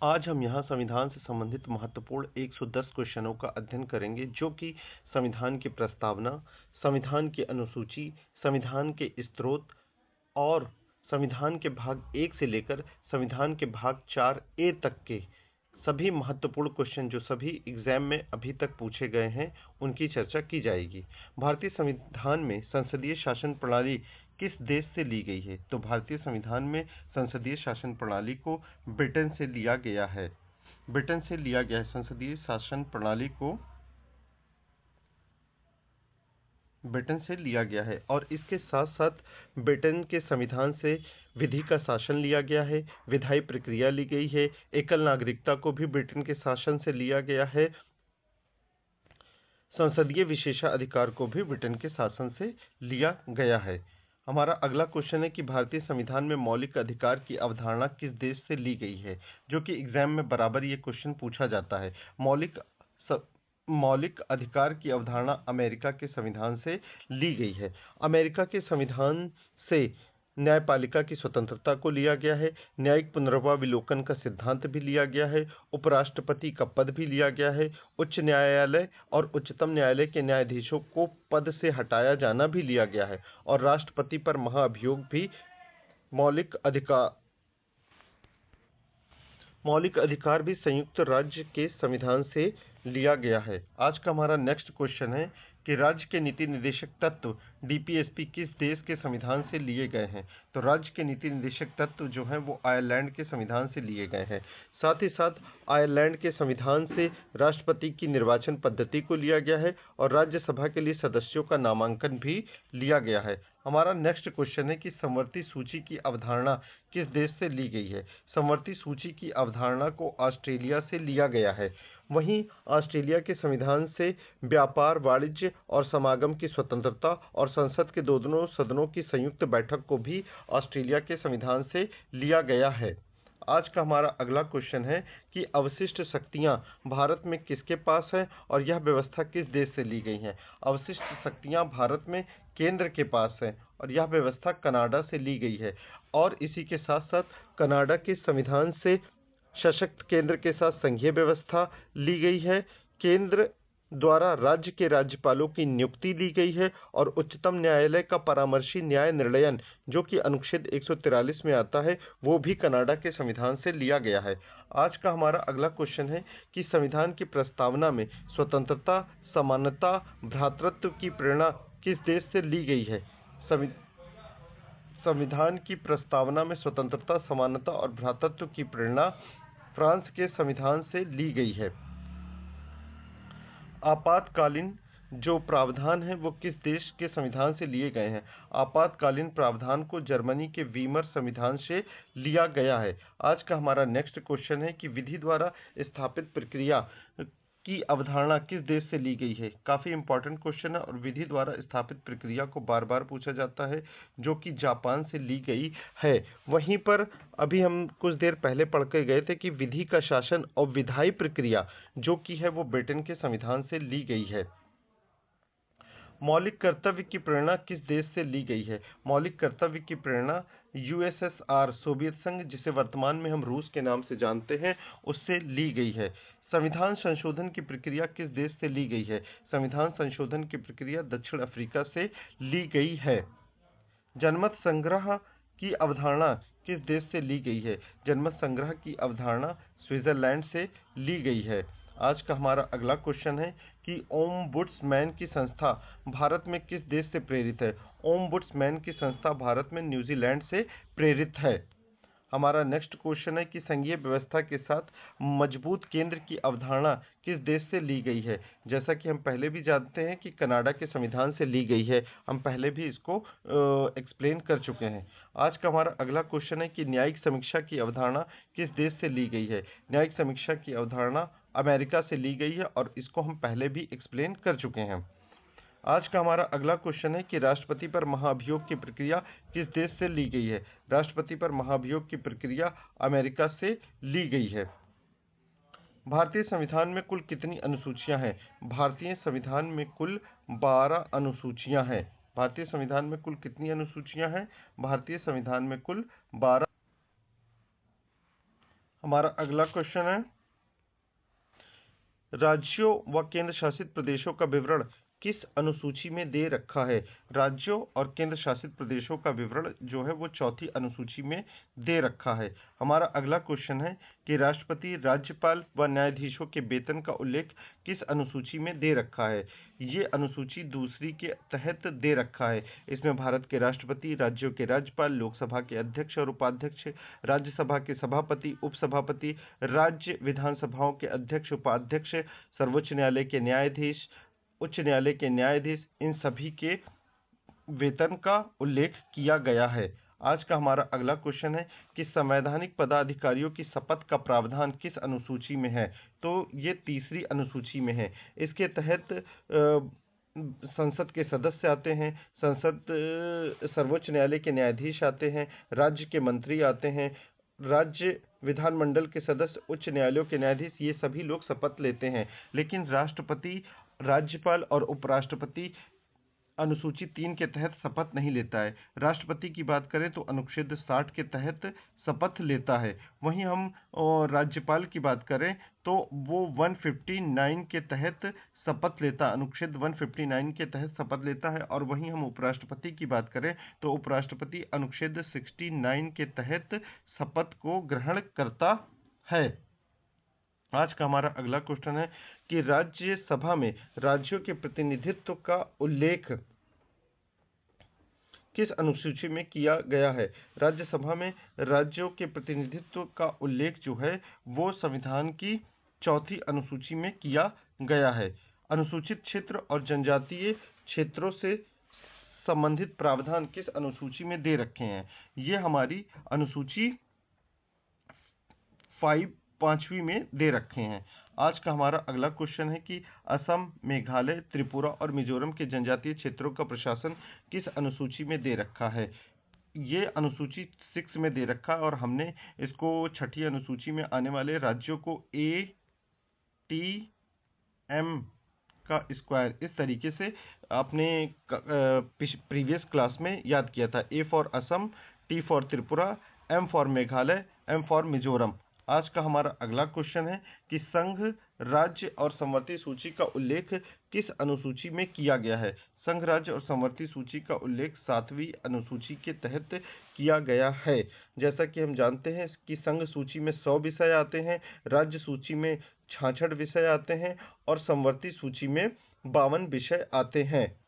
आज हम यहाँ संविधान से संबंधित महत्वपूर्ण 110 क्वेश्चनों का अध्ययन करेंगे, जो कि संविधान की प्रस्तावना, संविधान की अनुसूची, संविधान के स्रोत और संविधान के भाग 1 से लेकर संविधान के भाग 4A तक के सभी महत्वपूर्ण क्वेश्चन जो सभी एग्जाम में अभी तक पूछे गए हैं, उनकी चर्चा की जाएगी। भारतीय संविधान में संसदीय शासन प्रणाली किस देश से ली गई है? तो भारतीय संविधान में संसदीय शासन प्रणाली को ब्रिटेन से लिया गया है। ब्रिटेन से लिया गया है संसदीय शासन प्रणाली को ब्रिटेन से लिया गया है, और इसके साथ साथ ब्रिटेन के संविधान से विधि का शासन लिया गया है, विधायी प्रक्रिया ली गई है, एकल नागरिकता को भी ब्रिटेन के शासन से लिया गया है, संसदीय विशेषाधिकार को भी ब्रिटेन के शासन से लिया गया है। हमारा अगला क्वेश्चन है कि भारतीय संविधान में मौलिक अधिकार की अवधारणा किस देश से ली गई है? जो कि एग्जाम में बराबर ये क्वेश्चन पूछा जाता है। मौलिक अधिकार की अवधारणा अमेरिका के संविधान से ली गई है। अमेरिका के संविधान से न्यायपालिका की स्वतंत्रता को लिया गया है, न्यायिक पुनर्वाविलोकन का सिद्धांत भी लिया गया है, उपराष्ट्रपति का पद भी लिया गया है, उच्च न्यायालय और उच्चतम न्यायालय के न्यायाधीशों को पद से हटाया जाना भी लिया गया है, और राष्ट्रपति पर महाअभियोग भी मौलिक अधिकार भी संयुक्त राज्य के संविधान से लिया गया है। आज का हमारा नेक्स्ट क्वेश्चन है कि राज्य के नीति निर्देशक तत्व डीपीएसपी किस देश के संविधान से लिए गए हैं? तो राज्य के नीति निर्देशक तत्व जो हैं वो आयरलैंड के संविधान से लिए गए हैं। साथ ही साथ आयरलैंड के संविधान से राष्ट्रपति की निर्वाचन पद्धति को लिया गया है, और राज्यसभा के लिए सदस्यों का नामांकन भी लिया गया है। हमारा नेक्स्ट क्वेश्चन है कि समवर्ती सूची की अवधारणा किस देश से ली गई है? समवर्ती सूची की अवधारणा को ऑस्ट्रेलिया से लिया गया है। वहीं ऑस्ट्रेलिया के संविधान से व्यापार, वाणिज्य और समागम की स्वतंत्रता और संसद के दोनों सदनों की संयुक्त बैठक को भी ऑस्ट्रेलिया के संविधान से लिया गया है। आज का हमारा अगला क्वेश्चन है कि अवशिष्ट शक्तियां भारत में किसके पास है और यह व्यवस्था किस देश से ली गई है? अवशिष्ट शक्तियां भारत में केंद्र के पास है, और यह व्यवस्था कनाडा से ली गई है। और इसी के साथ साथ कनाडा के संविधान से सशक्त केंद्र के साथ संघीय व्यवस्था ली गई है, केंद्र द्वारा राज्य के राज्यपालों की नियुक्ति ली गई है, और उच्चतम न्यायालय का परामर्शी न्याय निर्णयन जो कि अनुच्छेद 143 में आता है, वो भी कनाडा के संविधान से लिया गया है। आज का हमारा अगला क्वेश्चन है कि संविधान की प्रस्तावना में स्वतंत्रता, समानता, भ्रातृत्व की प्रेरणा किस देश से ली गई है? संविधान की प्रस्तावना में स्वतंत्रता, समानता और भ्रातृत्व की प्रेरणा फ्रांस के संविधान से ली गई है। आपातकालीन जो प्रावधान है वो किस देश के संविधान से लिए गए हैं? आपातकालीन प्रावधान को जर्मनी के वीमर संविधान से लिया गया है। आज का हमारा नेक्स्ट क्वेश्चन है कि विधि द्वारा स्थापित प्रक्रिया की अवधारणा किस देश से ली गई है? काफी इंपॉर्टेंट क्वेश्चन है, और विधि द्वारा स्थापित प्रक्रिया को बार बार पूछा जाता है, जो कि जापान से ली गई है। वहीं पर अभी हम कुछ देर पहले पढ़ के गए थे कि विधि का शासन और विधायी प्रक्रिया जो कि है वो ब्रिटेन के संविधान से ली गई है। मौलिक कर्तव्य की प्रेरणा किस देश से ली गई है? मौलिक कर्तव्य की प्रेरणा यूएसएसआर सोवियत संघ, जिसे वर्तमान में हम रूस के नाम से जानते हैं, उससे ली गई है। संविधान संशोधन की प्रक्रिया किस देश से ली गई है? संविधान संशोधन की प्रक्रिया दक्षिण अफ्रीका से ली गई है। जनमत संग्रह की अवधारणा किस देश से ली गई है? जनमत संग्रह की अवधारणा स्विट्जरलैंड से ली गई है। आज का हमारा अगला क्वेश्चन है कि ओम्बुड्समैन की संस्था भारत में किस देश से प्रेरित है? ओम्बुड्समैन की संस्था भारत में न्यूजीलैंड से प्रेरित है। हमारा नेक्स्ट क्वेश्चन है कि संघीय व्यवस्था के साथ मजबूत केंद्र की अवधारणा किस देश से ली गई है? जैसा कि हम पहले भी जानते हैं कि कनाडा के संविधान से ली गई है, हम पहले भी इसको एक्सप्लेन कर चुके हैं। आज का हमारा अगला क्वेश्चन है कि न्यायिक समीक्षा की अवधारणा किस देश से ली गई है? न्यायिक समीक्षा की अवधारणा अमेरिका से ली गई है, और इसको हम पहले भी एक्सप्लेन कर चुके हैं। आज का हमारा अगला क्वेश्चन है कि राष्ट्रपति पर महाभियोग की प्रक्रिया किस देश से ली गई है? राष्ट्रपति पर महाभियोग की प्रक्रिया अमेरिका से ली गई है। भारतीय संविधान में कुल कितनी अनुसूचियां हैं? भारतीय संविधान में कुल 12 अनुसूचियां हैं। भारतीय संविधान में कुल कितनी अनुसूचियां हैं? भारतीय संविधान में कुल 12। हमारा अगला क्वेश्चन है, राज्यों व केंद्र शासित प्रदेशों का विवरण किस अनुसूची में दे रखा है। राज्यों और केंद्र शासित प्रदेशों का विवरण जो है वो चौथी अनुसूची में दे रखा है। हमारा अगला क्वेश्चन है कि राष्ट्रपति, राज्यपाल व न्यायाधीशों के वेतन का उल्लेख किस अनुसूची में दे रखा है। ये अनुसूची दूसरी के तहत दे रखा है। इसमें भारत के राष्ट्रपति, राज्यों के राज्यपाल, लोकसभा के अध्यक्ष और उपाध्यक्ष, राज्यसभा के सभापति, उपसभापति, राज्य विधानसभाओं के अध्यक्ष, उपाध्यक्ष, सर्वोच्च न्यायालय के न्यायाधीश, उच्च न्यायालय के न्यायाधीश, इन सभी के वेतन का उल्लेख किया गया है। आज का हमारा अगला क्वेश्चन है कि संवैधानिक पदाधिकारियों की शपथ का प्रावधान किस अनुसूची में है। तो ये तीसरी अनुसूची में है। इसके तहत संसद के सदस्य आते हैं, सर्वोच्च न्यायालय के न्यायाधीश आते हैं, राज्य के मंत्री आते हैं, राज्य विधानमंडल के सदस्य, उच्च न्यायालयों के न्यायाधीश, ये सभी लोग शपथ लेते हैं। लेकिन राष्ट्रपति, राज्यपाल और उपराष्ट्रपति अनुसूची 3 के तहत शपथ नहीं लेता है। राष्ट्रपति की बात करें तो अनुच्छेद 60 के तहत शपथ लेता है। वहीं हम राज्यपाल की बात करें तो वो 159 के तहत शपथ लेता, अनुच्छेद 159 के तहत शपथ लेता है। और वहीं हम उपराष्ट्रपति की बात करें तो उपराष्ट्रपति अनुच्छेद 69 के तहत शपथ को ग्रहण करता है। आज का हमारा अगला क्वेश्चन है कि राज्यसभा में राज्यों के प्रतिनिधित्व का उल्लेख किस अनुसूची में किया गया है। राज्यसभा में राज्यों के प्रतिनिधित्व का उल्लेख जो है वो संविधान की चौथी अनुसूची में किया गया है। अनुसूचित क्षेत्र और जनजातीय क्षेत्रों से संबंधित प्रावधान किस अनुसूची में दे रखे हैं। ये हमारी अनुसूची 5वीं में दे रखे हैं। आज का हमारा अगला क्वेश्चन है कि असम, मेघालय, त्रिपुरा और मिजोरम के जनजातीय क्षेत्रों का प्रशासन किस अनुसूची में दे रखा है। ये अनुसूची 6 में दे रखा है और हमने इसको छठी अनुसूची में आने वाले राज्यों को ATM का स्क्वायर इस तरीके से अपने प्रीवियस क्लास में याद किया था। A for Assam, T for Tripura, M for Meghalaya, M for Mizoram. आज का हमारा अगला क्वेश्चन है कि संघ, राज्य और संवर्ती सूची का उल्लेख किस अनुसूची में किया गया है। संघ, राज्य और संवर्ती सूची का उल्लेख 7वीं अनुसूची के तहत किया गया है। जैसा कि हम जानते हैं कि संघ सूची में 100 विषय आते हैं, राज्य सूची में 66 विषय आते हैं और संवर्ती सूची में 52 विषय आते हैं।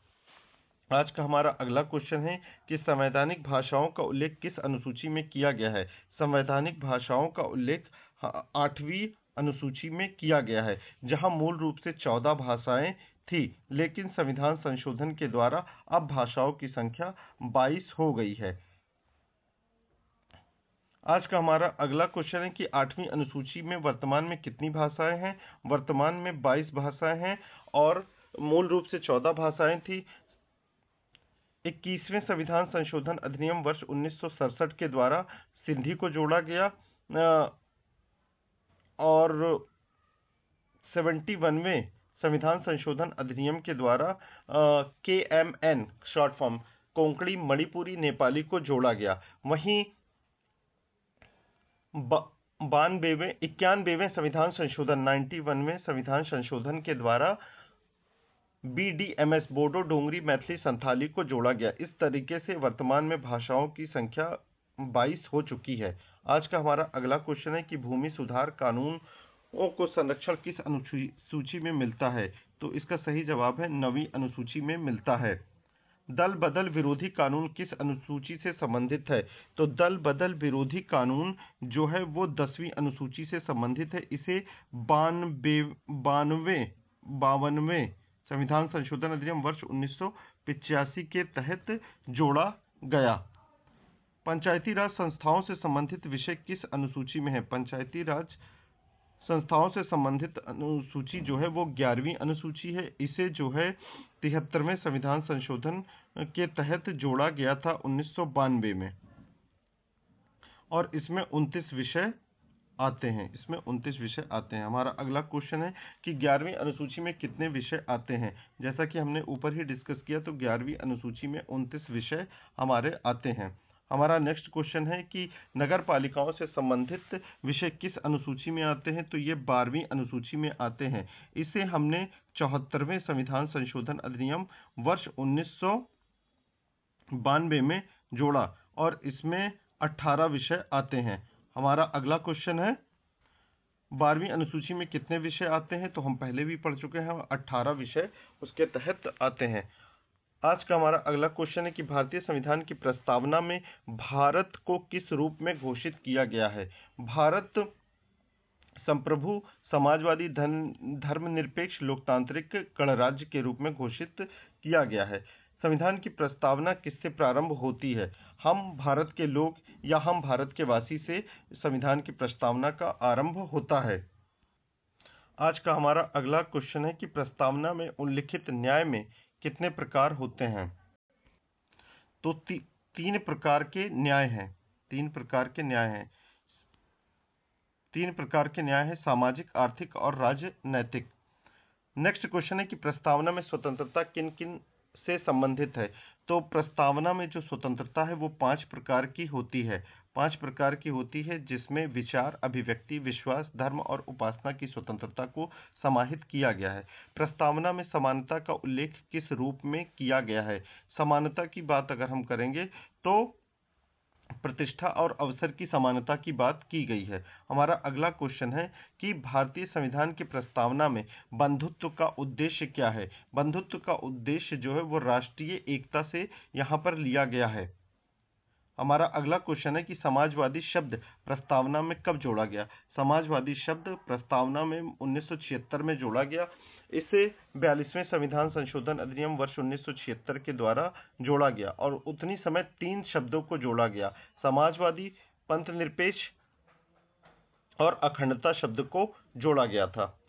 आज का हमारा अगला क्वेश्चन है कि संवैधानिक भाषाओं का उल्लेख किस अनुसूची में किया गया है। संवैधानिक भाषाओं का उल्लेख 8वीं अनुसूची में किया गया है, जहां मूल रूप से 14 भाषाएं थी, लेकिन संविधान संशोधन के द्वारा अब भाषाओं की संख्या 22 हो गई है। आज का हमारा अगला क्वेश्चन है कि 8वीं अनुसूची में वर्तमान में कितनी भाषाएं हैं। वर्तमान में 22 भाषाएं हैं और मूल रूप से 14 भाषाएं थी। 21वें संविधान संशोधन अधिनियम वर्ष 1967 के द्वारा सिंधी को जोड़ा गया और 71वें संविधान संशोधन अधिनियम के द्वारा KMN short form Konkani, Manipuri, Nepali को जोड़ा गया। वहीं 91वें संविधान संशोधन 91वें संविधान संशोधन के द्वारा BDMS बोडो, डोंगरी, मैथिली, संथाली को जोड़ा गया। इस तरीके से वर्तमान में भाषाओं की संख्या 22 हो चुकी है। आज का हमारा अगला क्वेश्चन है कि भूमि सुधार कानून को संरक्षण किस अनुसूची में मिलता है। तो इसका सही जवाब है 9वीं अनुसूची में मिलता है। दल बदल विरोधी कानून किस अनुसूची से संबंधित है। तो दल बदल विरोधी कानून जो है वो 10वीं अनुसूची से संबंधित है। इसे 52वें संविधान संशोधन अधिनियम वर्ष 1985 के तहत जोड़ा गया। पंचायती राज संस्थाओं से संबंधित विषय किस अनुसूची में है। पंचायती राज संस्थाओं से संबंधित अनुसूची जो है वो 11वीं अनुसूची है। इसे जो है 73वें संविधान संशोधन के तहत जोड़ा गया था 1992 में और इसमें 29 विषय आते हैं। हमारा अगला क्वेश्चन है कि 11वीं अनुसूची में कितने विषय आते हैं। जैसा कि हमने ऊपर ही डिस्कस किया तो 11वीं अनुसूची में 29 विषय हमारे आते हैं। हमारा नेक्स्ट क्वेश्चन है कि नगर पालिकाओं से संबंधित विषय किस अनुसूची में आते हैं? तो ये 12वीं अनुसूची में आते हैं। इसे हमने 74वें संविधान संशोधन अधिनियम वर्ष 1992 में जोड़ा और इसमें 18 विषय आते हैं। हमारा अगला क्वेश्चन है 12वीं अनुसूची में कितने विषय आते हैं? तो हम पहले भी पढ़ चुके हैं, 18 विषय उसके तहत आते हैं। आज का हमारा अगला क्वेश्चन है कि भारतीय संविधान की प्रस्तावना में भारत को किस रूप में घोषित किया गया है? भारत संप्रभु समाजवादी धर्मनिरपेक्ष लोकतांत्रिक गणराज्य के रूप में घोषित किया गया है। संविधान की प्रस्तावना किससे प्रारंभ होती है? हम भारत के लोग या हम भारत के वासी से संविधान की प्रस्तावना का आरंभ होता है। आज का हमारा अगला क्वेश्चन है कि प्रस्तावना में उल्लिखित न्याय में कितने प्रकार होते हैं? तो तीन प्रकार के न्याय हैं। तीन प्रकार के न्याय हैं, सामाजिक, आर्थिक और राजनैतिक। नेक्स्ट क्वेश्चन है कि प्रस्तावना में स्वतंत्रता किन किन से संबंधित है? तो प्रस्तावना में जो स्वतंत्रता है वो 5 प्रकार की होती है। 5 प्रकार की होती है, जिसमें विचार, अभिव्यक्ति, विश्वास, धर्म और उपासना की स्वतंत्रता को समाहित किया गया है। प्रस्तावना में समानता का उल्लेख किस रूप में किया गया है? समानता की बात अगर हम करेंगे तो प्रतिष्ठा और अवसर की समानता की बात की गई है। हमारा अगला क्वेश्चन है कि भारतीय संविधान की प्रस्तावना में बंधुत्व का उद्देश्य क्या है? बंधुत्व का उद्देश्य जो है वो राष्ट्रीय एकता से यहाँ पर लिया गया है। हमारा अगला क्वेश्चन है कि समाजवादी शब्द प्रस्तावना में कब जोड़ा गया? समाजवादी शब्द प्रस्तावना में 1976 में जोड़ा गया। इसे 42वें संविधान संशोधन अधिनियम वर्ष 1976 के द्वारा जोड़ा गया और उतनी समय 3 शब्दों को जोड़ा गया, समाजवादी, पंथनिरपेक्ष और अखंडता शब्द को जोड़ा गया था।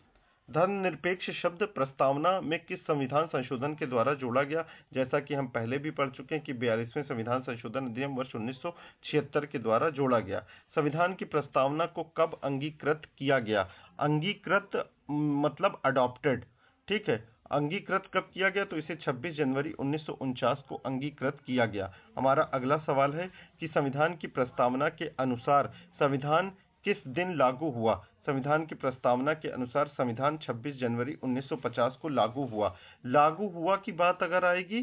धर्मनिरपेक्ष शब्द प्रस्तावना में किस संविधान संशोधन के द्वारा जोड़ा गया? जैसा कि हम पहले भी पढ़ चुके हैं कि 42वें संविधान संशोधन अधिनियम वर्ष 1976 के द्वारा जोड़ा गया। संविधान की प्रस्तावना को कब अंगीकृत किया गया? अंगीकृत मतलब अडॉप्टेड, ठीक है। अंगीकृत कब किया गया? तो इसे 26 जनवरी 1949 को अंगीकृत किया गया। हमारा अगला सवाल है कि संविधान की प्रस्तावना के अनुसार संविधान किस दिन लागू हुआ? संविधान की प्रस्तावना के अनुसार संविधान 26 जनवरी 1950 को लागू हुआ। लागू हुआ की बात अगर आएगी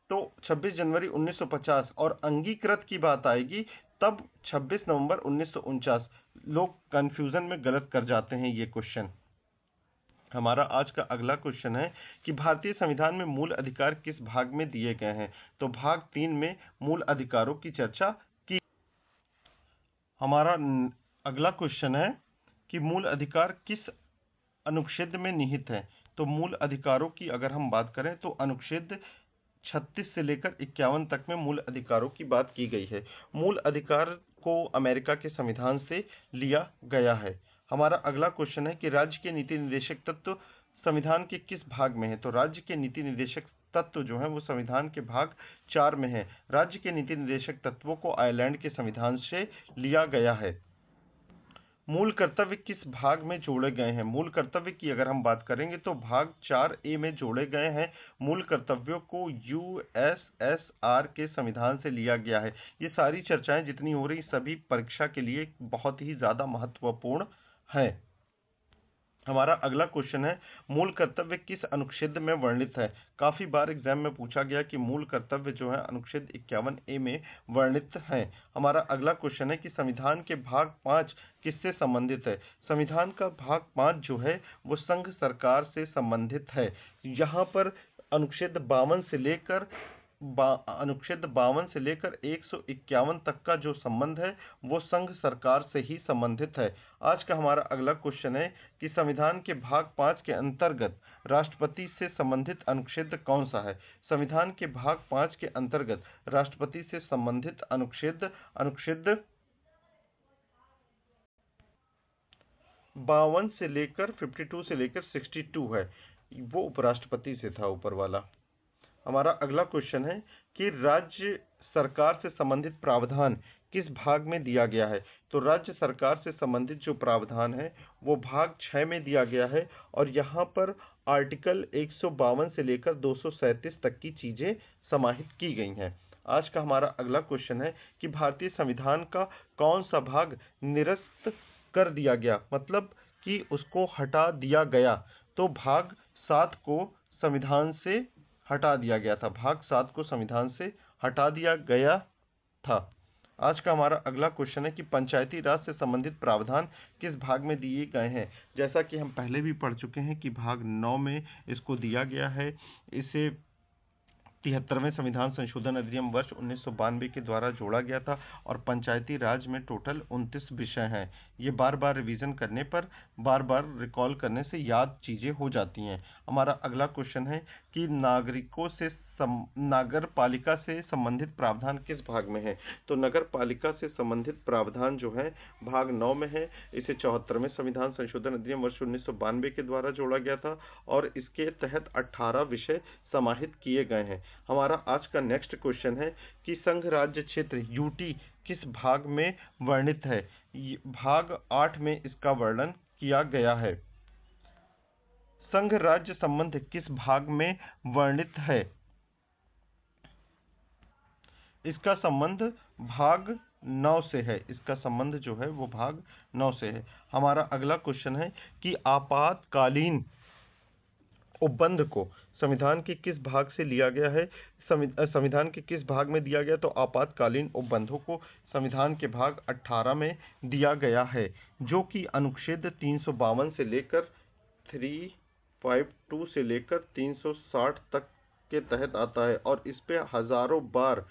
तो 26 जनवरी 1950 और अंगीकृत की बात आएगी तब 26 नवंबर 1949। लोग कंफ्यूजन में गलत कर जाते हैं ये क्वेश्चन। हमारा आज का अगला क्वेश्चन है कि भारतीय संविधान में मूल अधिकार किस भाग में दिए गए हैं? तो भाग 3 में मूल अधिकारों की चर्चा की। हमारा अगला क्वेश्चन है कि मूल अधिकार किस अनुच्छेद में निहित है? तो मूल अधिकारों की अगर हम बात करें तो अनुच्छेद 36 से लेकर 51 तक में मूल अधिकारों की बात की गई है। मूल अधिकार को अमेरिका के संविधान से लिया गया है। हमारा अगला क्वेश्चन है कि राज्य के नीति निर्देशक तत्व संविधान के किस भाग में है? तो राज्य के नीति निर्देशक तत्व जो है वो संविधान के भाग 4 में है। राज्य के नीति निर्देशक तत्वों को आयरलैंड के संविधान से लिया गया है। मूल कर्तव्य किस भाग में जोड़े गए हैं? मूल कर्तव्य की अगर हम बात करेंगे तो भाग 4A में जोड़े गए हैं। मूल कर्तव्यों को यूएसएसआर के संविधान से लिया गया है। ये सारी चर्चाएं जितनी हो रही सभी परीक्षा के लिए बहुत ही ज्यादा महत्वपूर्ण है। हमारा अगला क्वेश्चन है मूल कर्तव्य किस अनुच्छेद में वर्णित है? काफी बार एग्जाम में पूछा गया कि मूल कर्तव्य जो है अनुच्छेद 51A में वर्णित है। हमारा अगला क्वेश्चन है कि संविधान के भाग 5 किससे संबंधित है? संविधान का भाग 5 जो है वो संघ सरकार से संबंधित है। यहाँ पर अनुच्छेद 52 से लेकर 151 तक का जो संबंध है वो संघ सरकार से ही संबंधित है। आज का हमारा अगला क्वेश्चन है कि संविधान के भाग 5 के अंतर्गत राष्ट्रपति से संबंधित अनुच्छेद कौन सा है? संविधान के भाग 5 के अंतर्गत राष्ट्रपति से संबंधित अनुच्छेद 52 से लेकर 52 से लेकर 62 है। वो उपराष्ट्रपति से था ऊपर वाला। हमारा अगला क्वेश्चन है कि राज्य सरकार से संबंधित प्रावधान किस भाग में दिया गया है? तो राज्य सरकार से संबंधित जो प्रावधान है वो भाग 6 में दिया गया है और यहाँ पर आर्टिकल 152 से लेकर 237 तक की चीजें समाहित की गई हैं। आज का हमारा अगला क्वेश्चन है कि भारतीय संविधान का कौन सा भाग निरस्त कर दिया गया, मतलब कि उसको हटा दिया गया। तो भाग 7 को संविधान से हटा दिया गया था। भाग 7 को संविधान से हटा दिया गया था। आज का हमारा अगला क्वेश्चन है कि पंचायती राज से संबंधित प्रावधान किस भाग में दिए गए हैं। जैसा कि हम पहले भी पढ़ चुके हैं कि भाग 9 में इसको दिया गया है। इसे 73वें संविधान संशोधन अधिनियम वर्ष 1992 के द्वारा जोड़ा गया था और पंचायती राज में टोटल 29 विषय हैं। ये बार बार रिवीजन करने पर, बार बार रिकॉल करने से याद चीज़ें हो जाती हैं। हमारा अगला क्वेश्चन है कि नगर पालिका से संबंधित प्रावधान किस भाग में है। तो नगर पालिका से संबंधित प्रावधान जो है भाग 9 में है। इसे 74वें संविधान संशोधन अधिनियम वर्ष 1992 के द्वारा जोड़ा गया था और इसके तहत 18 विषय समाहित किए गए हैं। हमारा आज का नेक्स्ट क्वेश्चन है कि संघ राज्य क्षेत्र यूटी किस भाग में वर्णित है। भाग 8 में इसका वर्णन किया गया है। संघ राज्य संबंध किस भाग में वर्णित है। इसका संबंध भाग 9 से है। इसका संबंध जो है वो भाग 9 से है। हमारा अगला क्वेश्चन है कि आपातकालीन उपबंध को संविधान के किस भाग से लिया गया है। संविधान के किस भाग में दिया गया। तो आपातकालीन उपबंधों को संविधान के भाग 18 में दिया गया है, जो कि अनुच्छेद 352 से लेकर 352 से लेकर 360 तक के तहत आता है और इस पे हजारों बार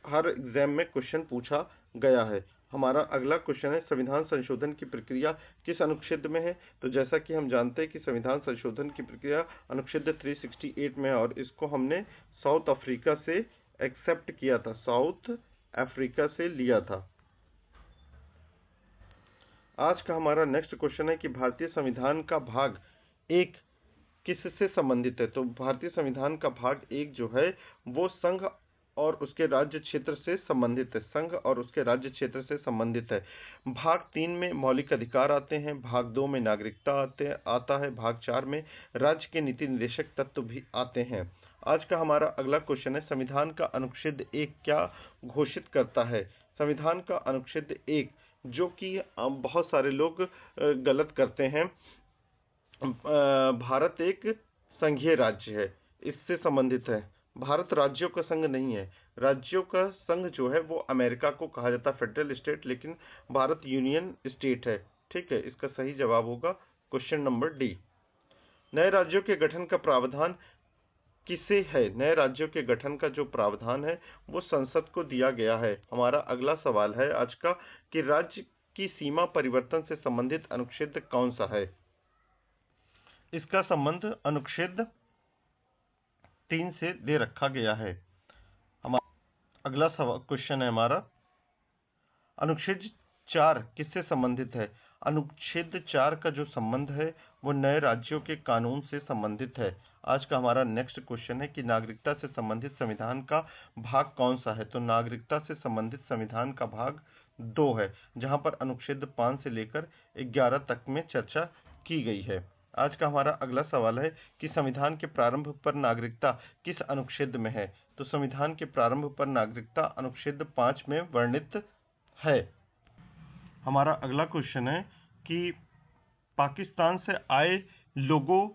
हर एग्जाम में क्वेश्चन पूछा गया है। हमारा अगला क्वेश्चन है संविधान संशोधन की प्रक्रिया किस अनुच्छेद में है। तो जैसा कि हम जानते हैं कि संविधान संशोधन की प्रक्रिया अनुच्छेद 368 में है और इसको हमने साउथ अफ्रीका से एक्सेप्ट किया था, साउथ अफ्रीका से लिया था। आज का हमारा नेक्स्ट क्वेश्चन है कि भारतीय संविधान का भाग 1 किससे संबंधित है। तो भारतीय संविधान का भाग 1 जो है वो संघ और उसके राज्य क्षेत्र से संबंधित है। संघ और उसके राज्य क्षेत्र से संबंधित है। भाग 3 में मौलिक अधिकार आते हैं, भाग 2 में नागरिकता आता है, भाग 4 में राज्य के नीति निर्देशक तत्व भी आते हैं। आज का हमारा अगला क्वेश्चन है संविधान का अनुच्छेद 1 क्या घोषित करता है। संविधान का अनुच्छेद 1 जो कि बहुत सारे लोग गलत करते हैं, भारत एक संघीय राज्य है, इससे संबंधित है। भारत राज्यों का संघ नहीं है। राज्यों का संघ जो है वो अमेरिका को कहा जाता है फेडरल स्टेट, लेकिन भारत यूनियन स्टेट है। ठीक है, इसका सही जवाब होगा क्वेश्चन नंबर डी। नए राज्यों के गठन का प्रावधान किसे है। नए राज्यों के गठन का जो प्रावधान है वो संसद को दिया गया है। हमारा अगला सवाल है आज का कि राज्य की सीमा परिवर्तन से संबंधित अनुच्छेद कौन सा है। इसका संबंध अनुच्छेद 3 से दे रखा गया है। हमारा अगला क्वेश्चन है हमारा अनुच्छेद 4 किससे संबंधित है। अनुच्छेद 4 का जो संबंध है वो नए राज्यों के कानून से संबंधित है। आज का हमारा नेक्स्ट क्वेश्चन है कि नागरिकता से संबंधित संविधान का भाग कौन सा है। तो नागरिकता से संबंधित संविधान का भाग 2 है, जहां पर अनुच्छेद 5 से लेकर 11 तक में चर्चा की गई है। आज का हमारा अगला सवाल है कि संविधान के प्रारंभ पर नागरिकता किस अनुच्छेद में है। तो संविधान के प्रारंभ पर नागरिकता अनुच्छेद 5 में वर्णित है। हमारा अगला क्वेश्चन है कि पाकिस्तान से आए लोगों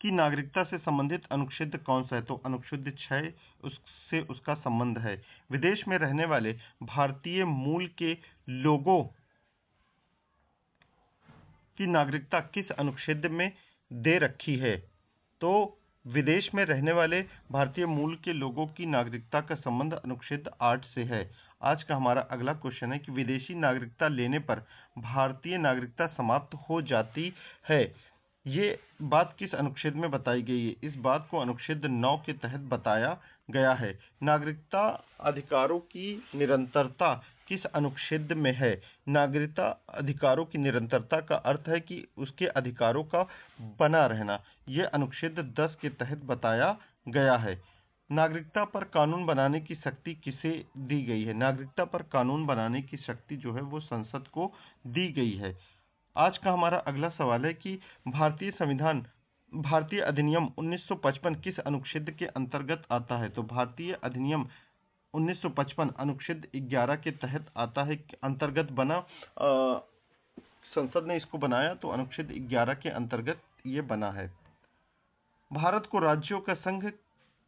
की नागरिकता से संबंधित अनुच्छेद कौन सा है। तो अनुच्छेद 6 उससे उसका संबंध है। विदेश में रहने वाले भारतीय मूल के लोगों की नागरिकता किस अनुच्छेद में दे रखी है। तो विदेश में रहने वाले भारतीय मूल के लोगों की नागरिकता का संबंध अनुच्छेद 8 से है। आज का हमारा अगला क्वेश्चन है कि विदेशी नागरिकता लेने पर भारतीय नागरिकता समाप्त हो जाती है। ये बात किस अनुच्छेद में बताई गई है। इस बात को अनुच्छेद 9 के तहत बताया गया है। नागरिकता अधिकारों की निरंतरता किस अनुच्छेद में है। नागरिकता अधिकारों की निरंतरता का अर्थ है कि उसके अधिकारों का बना रहना। यह अनुच्छेद 10 के तहत बताया गया है। नागरिकता पर कानून बनाने की शक्ति किसे दी गई है। नागरिकता पर कानून बनाने की शक्ति जो है वो संसद को दी गई है। आज का हमारा अगला सवाल है कि भारतीय अधिनियम 1955 किस अनुच्छेद के अंतर्गत आता है। तो भारतीय अधिनियम 1955 अनुच्छेद 11 के तहत आता है, अंतर्गत बना। संसद ने इसको बनाया तो अनुच्छेद 11 के अंतर्गत ये बना है। भारत को राज्यों का संघ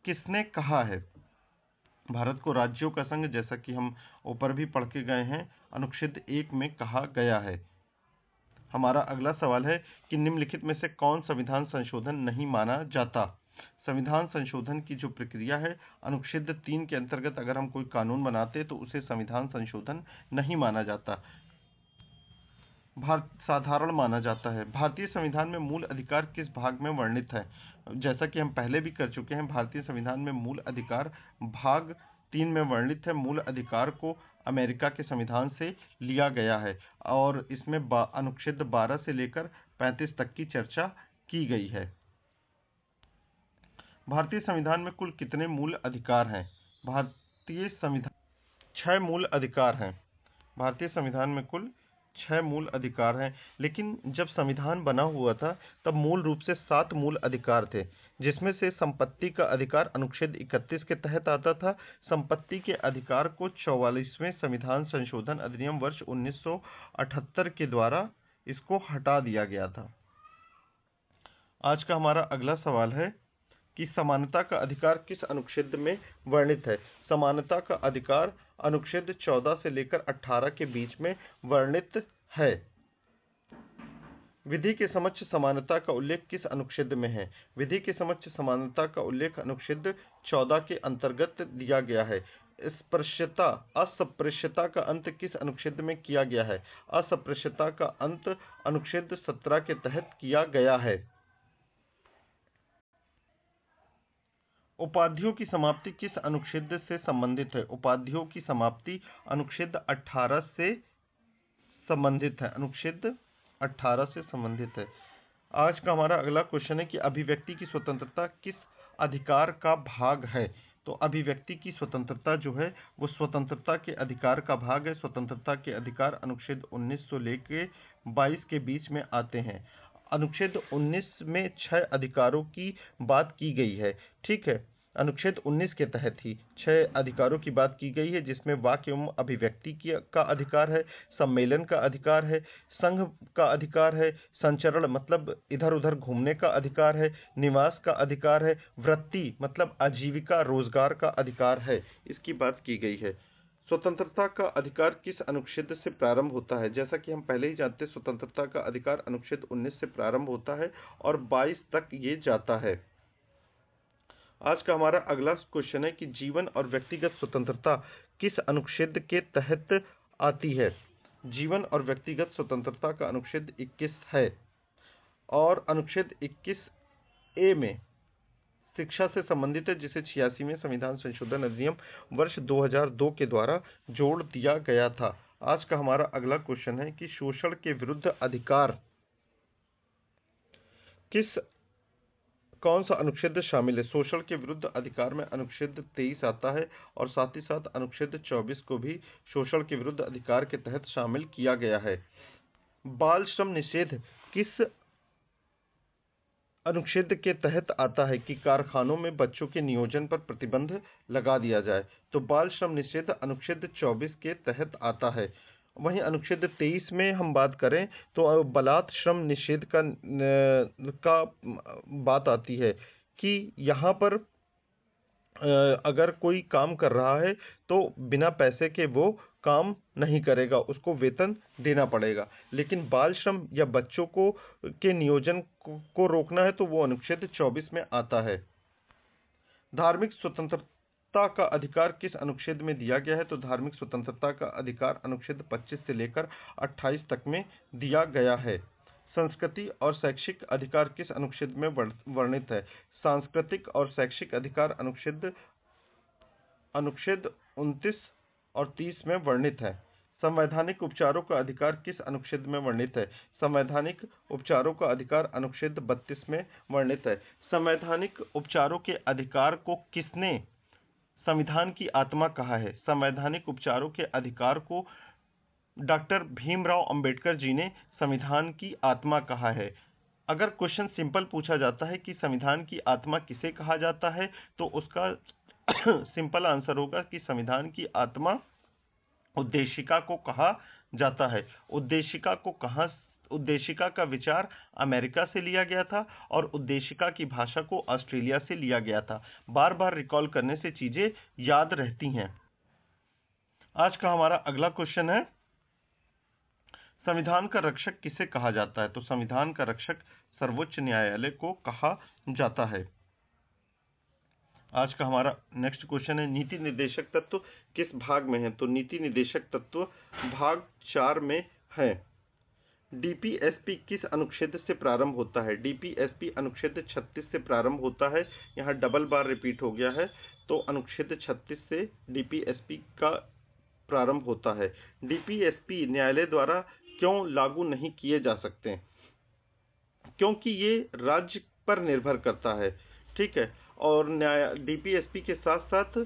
किसने कहा है? भारत को राज्यों का संघ, जैसा कि हम ऊपर भी पढ़ के गए हैं, अनुच्छेद 1 में कहा गया है। हमारा अगला सवाल है कि निम्नलिखित में से कौन संविधान संशोधन नहीं माना जाता? संविधान संशोधन की जो प्रक्रिया है, अनुच्छेद 3 के अंतर्गत अगर हम कोई कानून बनाते तो उसे संविधान संशोधन नहीं माना जाता, साधारण माना जाता है। भारतीय संविधान में मूल अधिकार किस भाग में वर्णित है? जैसा कि हम पहले भी कर चुके हैं, भारतीय संविधान में मूल अधिकार भाग 3 में वर्णित है। मूल अधिकार को अमेरिका के संविधान से लिया गया है और इसमें अनुच्छेद 12 से लेकर 35 तक की चर्चा की गई है। भारतीय संविधान में कुल कितने मूल अधिकार हैं? भारतीय संविधान 6 मूल अधिकार हैं। भारतीय संविधान में कुल 6 मूल अधिकार हैं, लेकिन जब संविधान बना हुआ था तब मूल रूप से 7 मूल अधिकार थे, जिसमें से संपत्ति का अधिकार अनुच्छेद 31 के तहत आता था। संपत्ति के अधिकार को 44वें संविधान संशोधन अधिनियम वर्ष 1978 के द्वारा इसको हटा दिया गया था। आज का हमारा अगला सवाल है कि समानता का अधिकार किस अनुच्छेद में वर्णित है? समानता का अधिकार अनुच्छेद 14 से लेकर 18 के बीच में वर्णित है। विधि के समक्ष समानता का उल्लेख किस अनुच्छेद में है? विधि के समक्ष समानता का उल्लेख अनुच्छेद 14 के अंतर्गत दिया गया है। अस्पृश्यता का अंत किस अनुच्छेद में किया गया है? अस्पृश्यता का अंत अनुच्छेद 17 के तहत किया गया है। उपाधियों की समाप्ति किस अनुच्छेद से संबंधित है? उपाधियों की समाप्ति अनुच्छेद 18 से संबंधित है। अनुच्छेद 18 से संबंधित है। आज का हमारा अगला क्वेश्चन है कि अभिव्यक्ति की स्वतंत्रता किस अधिकार का भाग है? तो अभिव्यक्ति की स्वतंत्रता जो है वो स्वतंत्रता के अधिकार का भाग है। स्वतंत्रता के अधिकार अनुच्छेद 19 से लेकर 22 के बीच में आते हैं। अनुच्छेद 19 में 6 अधिकारों की बात की गई है, ठीक है। अनुच्छेद 19 के तहत ही 6 अधिकारों की बात की गई है, जिसमें वाक्य एवं अभिव्यक्ति का अधिकार है, सम्मेलन का अधिकार है, संघ का अधिकार है, संचरण मतलब इधर उधर घूमने का अधिकार है, निवास का अधिकार है, वृत्ति मतलब आजीविका रोजगार का अधिकार है, इसकी बात की गई है। स्वतंत्रता का अधिकार किस अनुच्छेद से प्रारंभ होता है? जैसा कि हम पहले ही जानते हैं, स्वतंत्रता का अधिकार अनुच्छेद 19 से प्रारंभ होता है और 22 तक ये जाता है। आज का हमारा अगला क्वेश्चन है कि जीवन और व्यक्तिगत स्वतंत्रता किस अनुच्छेद के तहत आती है? जीवन और व्यक्तिगत स्वतंत्रता का अनुच्छेद 21 है और अनुच्छेद 21 ए में शिक्षा से संबंधित है, जिसे 86वें संविधान संशोधन अधिनियम वर्ष 2002 के द्वारा जोड़ दिया गया था। आज का हमारा अगला क्वेश्चन है कि शोषण के विरुद्ध अधिकार कौन सा अनुच्छेद शामिल है? शोषण के विरुद्ध अधिकार में अनुच्छेद 23 आता है और साथ ही साथ अनुच्छेद 24 को भी शोषण के विरुद्ध अधिकार के तहत शामिल किया गया है। बाल श्रम निषेध किस अनुच्छेद के तहत आता है कि कारखानों में बच्चों के नियोजन पर प्रतिबंध लगा दिया जाए? तो बाल श्रम निषेध अनुच्छेद 24 के तहत आता है। वहीं अनुच्छेद 23 में हम बात करें तो बलात् श्रम निषेध का बात आती है कि यहाँ पर अगर कोई काम कर रहा है तो बिना पैसे के वो काम नहीं करेगा, उसको वेतन देना पड़ेगा। लेकिन बाल श्रम या बच्चों के नियोजन को रोकना है तो वो अनुच्छेद 24 में आता है। धार्मिक स्वतंत्रता का अधिकार किस अनुच्छेद में दिया गया है? तो धार्मिक स्वतंत्रता का अधिकार अनुच्छेद 25 से लेकर 28 तक में दिया गया है। संस्कृति और शैक्षिक अधिकार किस अनुच्छेद में वर्णित है? सांस्कृतिक और शैक्षिक अधिकार अनुच्छेद 29 और 30 में वर्णित है। संवैधानिक उपचारों का अधिकार किस अनुच्छेद में वर्णित है? संवैधानिक उपचारों का अधिकार अनुच्छेद 32 में वर्णित है। संवैधानिक उपचारों के अधिकार को किसने संविधान की आत्मा कहा है? संवैधानिक उपचारों के अधिकार को डॉक्टर भीमराव अंबेडकर जी ने संविधान की आत्मा कहा है। अगर क्वेश्चन सिंपल पूछा जाता है कि संविधान की आत्मा किसे कहा जाता है, तो उसका सिंपल आंसर होगा कि संविधान की आत्मा उद्देशिका को कहा जाता है। उद्देशिका का विचार अमेरिका से लिया गया था और उद्देशिका की भाषा को ऑस्ट्रेलिया से लिया गया था। बार बार रिकॉल करने से चीजें याद रहती हैं। आज का हमारा अगला क्वेश्चन है, संविधान का रक्षक किसे कहा जाता है? तो संविधान का रक्षक सर्वोच्च न्यायालय को कहा जाता है। आज का हमारा नेक्स्ट क्वेश्चन है, नीति निर्देशक तत्व किस भाग में है? तो नीति निर्देशक तत्व भाग 4 में है। डीपीएसपी किस अनुच्छेद से प्रारंभ होता है? डीपीएसपी अनुच्छेद 36 से प्रारंभ होता है। यहाँ डबल बार रिपीट हो गया है, तो अनुच्छेद 36 से डीपीएसपी का प्रारंभ होता है। डीपीएसपी न्यायालय द्वारा क्यों लागू नहीं किए जा सकते? क्योंकि ये राज्य पर निर्भर करता है, ठीक है। और डीपीएसपी के साथ साथ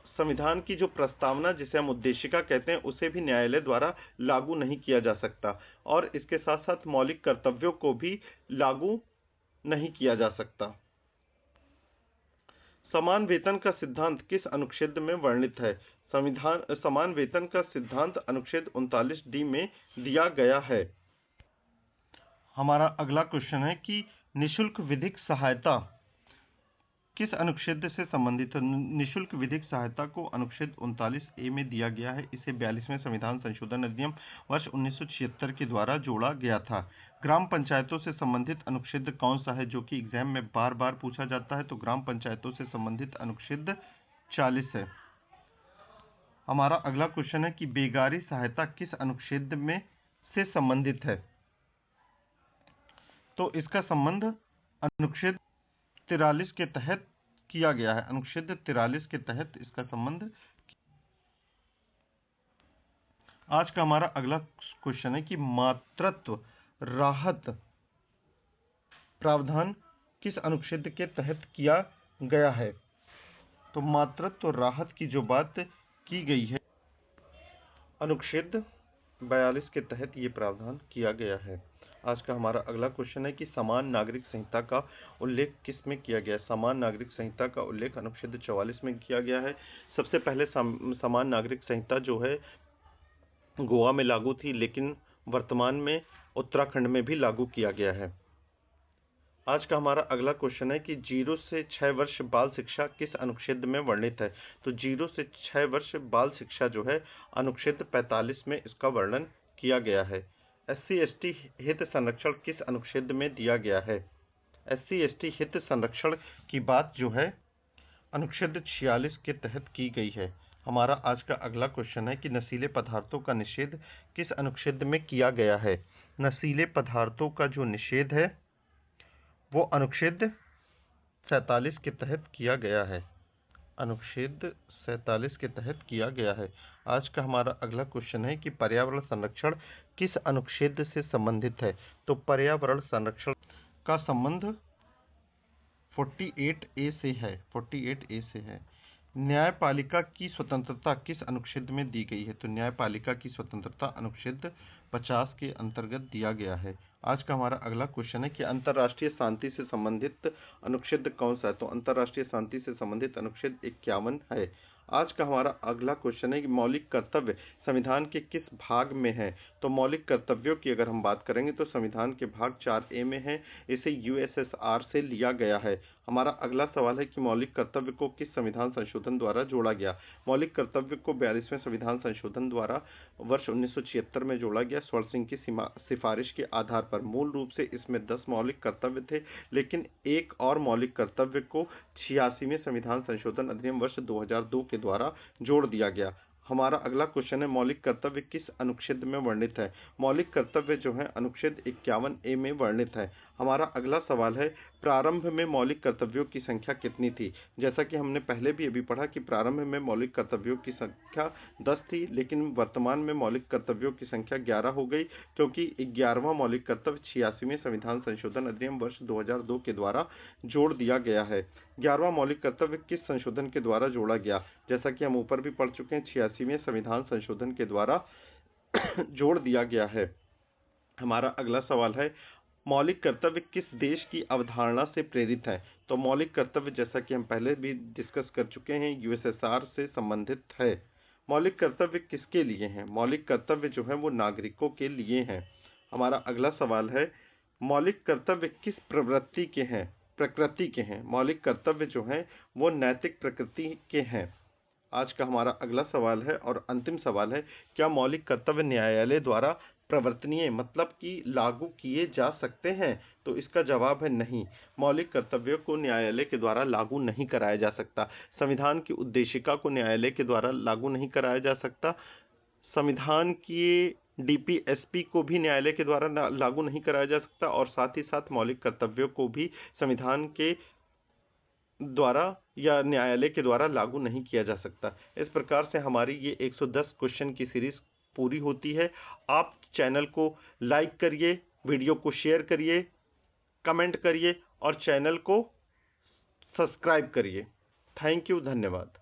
संविधान की जो प्रस्तावना, जिसे हम उद्देशिका कहते हैं, उसे भी न्यायालय द्वारा लागू नहीं किया जा सकता, और इसके साथ साथ मौलिक कर्तव्यों को भी लागू नहीं किया जा सकता। समान वेतन का सिद्धांत किस अनुच्छेद में वर्णित है? समान वेतन का सिद्धांत अनुच्छेद 39D में दिया गया है। हमारा अगला क्वेश्चन है कि निशुल्क विधिक सहायता किस अनुच्छेद से संबंधित है? निशुल्क विधिक सहायता को अनुच्छेद 39A में दिया गया है। इसे 42वें संविधान संशोधन अधिनियम वर्ष 1976 के द्वारा जोड़ा गया था। ग्राम पंचायतों से संबंधित अनुच्छेद कौन सा है, जो कि एग्जाम में बार बार पूछा जाता है? तो ग्राम पंचायतों से संबंधित अनुच्छेद 40 है। हमारा अगला क्वेश्चन है कि बेगारी सहायता किस अनुच्छेद में से संबंधित है? तो इसका संबंध अनुच्छेद 43 के तहत किया गया है। अनुच्छेद 43 के तहत इसका संबंध। आज का हमारा अगला क्वेश्चन है कि मातृत्व राहत प्रावधान किस अनुच्छेद के तहत किया गया है? तो मातृत्व राहत की जो बात की गई है, अनुच्छेद 42 के तहत ये प्रावधान किया गया है। आज का हमारा अगला क्वेश्चन है कि समान नागरिक संहिता का उल्लेख किस में किया गया है? समान नागरिक संहिता का उल्लेख अनुच्छेद 44 में किया गया है। सबसे पहले समान नागरिक संहिता जो है गोवा में लागू थी, लेकिन वर्तमान में उत्तराखंड में भी लागू किया गया है। आज का हमारा अगला क्वेश्चन है कि 0 से 6 वर्ष बाल शिक्षा किस अनुच्छेद में वर्णित है? तो 0 से 6 वर्ष बाल शिक्षा जो है अनुच्छेद 45 में इसका वर्णन किया गया है। SC/ST हित संरक्षण किस अनुच्छेद में दिया गया है? SC/ST हित संरक्षण की बात जो है अनुच्छेद 46 के तहत की गई है। हमारा आज का अगला क्वेश्चन है कि नशीले पदार्थों का निषेध किस अनुच्छेद में किया गया है? नशीले पदार्थों का जो निषेध है वो अनुच्छेद 47 के तहत किया गया है। अनुच्छेद 47 के तहत किया गया है। आज का हमारा अगला क्वेश्चन है कि पर्यावरण संरक्षण किस अनुच्छेद से संबंधित है? तो पर्यावरण संरक्षण का संबंध 48A से है। 48A से है। न्यायपालिका की स्वतंत्रता किस अनुच्छेद में दी गई है? तो न्यायपालिका की स्वतंत्रता अनुच्छेद 50 के अंतर्गत दिया गया है। आज का हमारा अगला क्वेश्चन है कि अंतर्राष्ट्रीय शांति से संबंधित अनुच्छेद कौन सा है? तो अंतर्राष्ट्रीय शांति से संबंधित अनुच्छेद 51 है। आज का हमारा अगला क्वेश्चन है कि मौलिक कर्तव्य संविधान के किस भाग में है? तो मौलिक कर्तव्यों की अगर हम बात करेंगे तो संविधान के भाग 4A में है। इसे USSR से लिया गया है। हमारा अगला सवाल है कि मौलिक कर्तव्य को किस संविधान संशोधन द्वारा जोड़ा गया? मौलिक कर्तव्य को 42वें संविधान संशोधन द्वारा वर्ष 1976 में जोड़ा गया, स्वर्ण सिंह की सिफारिश के आधार पर। मूल रूप से इसमें 10 मौलिक कर्तव्य थे, लेकिन एक और मौलिक कर्तव्य को 86वें संविधान संशोधन अधिनियम वर्ष 2002 के द्वारा जोड़ दिया गया। हमारा अगला क्वेश्चन है मौलिक कर्तव्य किस अनुच्छेद में वर्णित है? मौलिक कर्तव्य जो है अनुच्छेद 51A में वर्णित है। हमारा अगला सवाल है प्रारंभ में मौलिक कर्तव्यों की संख्या कितनी थी? जैसा कि हमने पहले भी अभी पढ़ा कि प्रारंभ में मौलिक कर्तव्यों की संख्या 10 थी, लेकिन वर्तमान में मौलिक कर्तव्यों की संख्या 11 हो गई, क्योंकि 11वां मौलिक कर्तव्य 86वें संविधान संशोधन अधिनियम वर्ष 2002 के द्वारा जोड़ दिया गया है। 11वां मौलिक कर्तव्य किस संशोधन के द्वारा जोड़ा गया? जैसा कि हम ऊपर भी पढ़ चुके हैं, 86वें संविधान संशोधन के द्वारा जोड़ दिया गया है। हमारा अगला सवाल है मौलिक कर्तव्य किस देश की अवधारणा से प्रेरित है? तो मौलिक कर्तव्य, जैसा कि हम पहले भी डिस्कस कर चुके हैं, यूएसएसआर से संबंधित है। मौलिक कर्तव्य किसके लिए हैं? मौलिक कर्तव्य जो है वो नागरिकों के लिए हैं। हमारा अगला सवाल है, मौलिक कर्तव्य किस प्रकृति के हैं? मौलिक कर्तव्य जो हैं वो नैतिक प्रकृति के हैं। आज का हमारा अगला सवाल है और अंतिम सवाल है, क्या मौलिक कर्तव्य न्यायालय द्वारा प्रवर्तनीय मतलब कि लागू किए जा सकते हैं? तो इसका जवाब है नहीं। मौलिक कर्तव्यों को न्यायालय के द्वारा लागू नहीं कराया जा सकता। संविधान की उद्देशिका को न्यायालय के द्वारा लागू नहीं कराया जा सकता। संविधान की डीपीएसपी को भी न्यायालय के द्वारा लागू नहीं कराया जा सकता, और साथ ही साथ मौलिक कर्तव्यों को भी संविधान के द्वारा या न्यायालय के द्वारा लागू नहीं किया जा सकता। इस प्रकार से हमारी ये 110 क्वेश्चन की सीरीज पूरी होती है। आप चैनल को लाइक करिए, वीडियो को शेयर करिए, कमेंट करिए और चैनल को सब्सक्राइब करिए। थैंक यू, धन्यवाद।